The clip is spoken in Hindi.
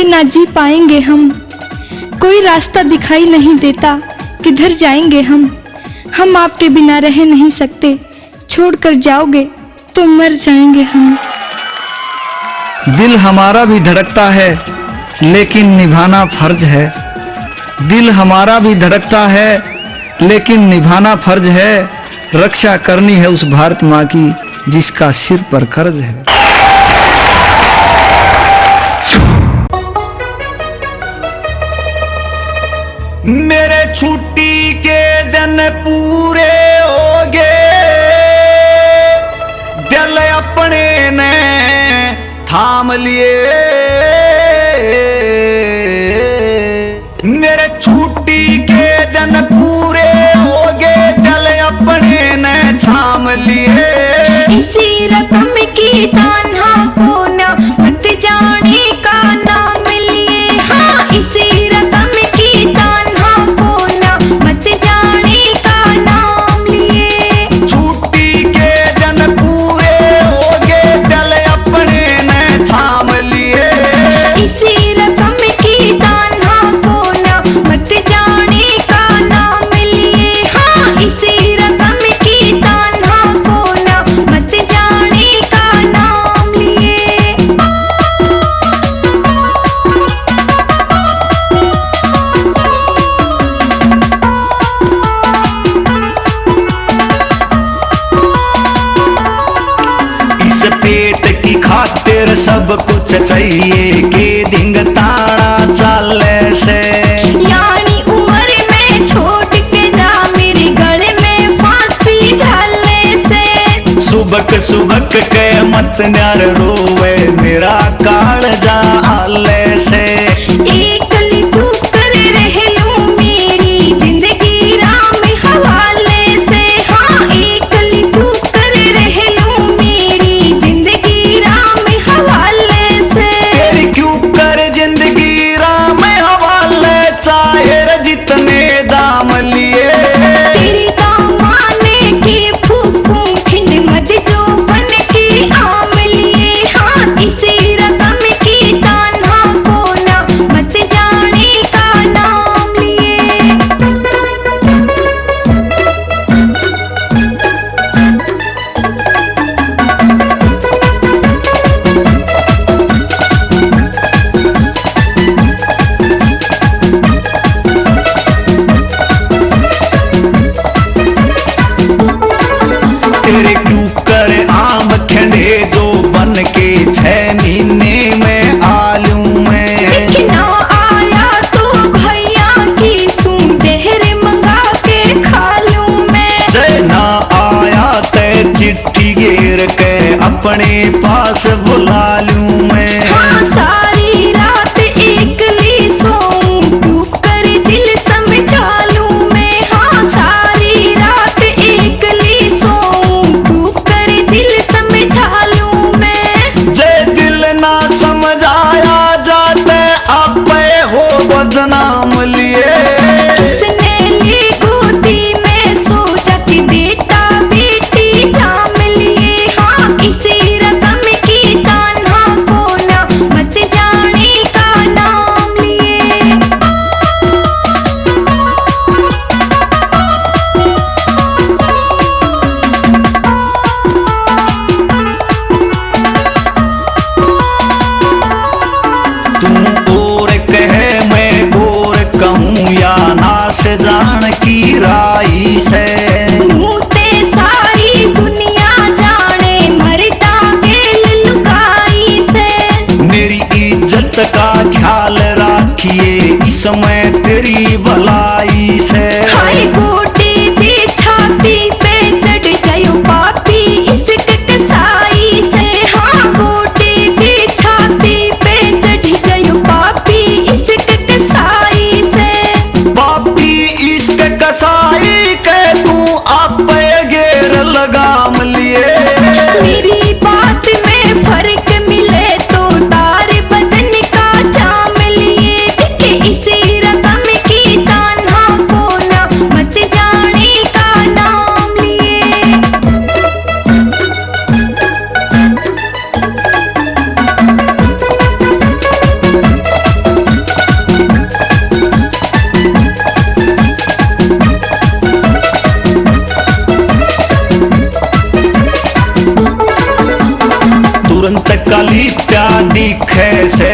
के ना जी पाएंगे हम। कोई रास्ता दिखाई नहीं देता, किधर जाएंगे हम आपके बिना रह नहीं सकते, छोड़कर जाओगे तो मर जाएंगे हम। दिल हमारा भी धड़कता है लेकिन निभाना फर्ज है। दिल हमारा भी धड़कता है लेकिन निभाना फर्ज है। रक्षा करनी है उस भारत माँ की जिसका सिर पर कर्ज है। मेरे छुट्टी के दिन पूरे हो गए, दिल अपने ने थाम लिए। मेरे छुट्टी के दिन पूरे हो गए, दिल अपने ने थाम लिए। इसी रकम की तान्हा को ना मत जाने का नाम लिए। हाँ, इसी रकम की तान्हा को ना मत जाने का नाम लिए। छुट्टी के दिन पूरे हो गए, दिल अपने ने थाम लिए। इसी रकम की तान्हा को ना मत जाने का नाम लिए। हाँ, इसी रकम की तान्हा को ना मत जाने का नाम लिए। इस पेट की खातिर सब कुछ चाहिए के दिन ताड़ा चाले से। यानी उम्र में छोड़ के जा मेरे गले में फांसी डालने से। सुबक सुबक के मत न्यार रोवे मेरा कालजा आले से। एक लिखू कर रह लूं मेरी जिंदगी राम हवाले से। हाँ, एक लिखू कर रह लूं मेरी जिंदगी राम हवाले से। तेरी क्यों कर जिंदगी राम हवाले, चाहे जितने दाम लिए। तेरी दामाने की फूकूं खिंड मत जो बन के आम लिए। हाँ, इसी रकम की तान्हा को ना मत जाने का नाम लिए। तेरे क्यों कर आम खंडे जो बन के 6 महीने में आलू में। दिखना आया तो भैया की सूं जहर मंगा के खा लूं मैं। जय ना आया ते चिट्ठी घेर के अपने पास बुला लूं मैं। हाँ, सारी रात एकली सोऊं डूब कर दिल समझा लूं मैं। हाँ, सारी रात एकली सोऊं डूब कर दिल समझा लूं मैं। जय दिल ना समझ आया जाते आपे हो बदनाम लिए। किसने ली गोदी में सोचा कि बेटा बेटी जाम लिए। हाँ, इसी रकम की कैसे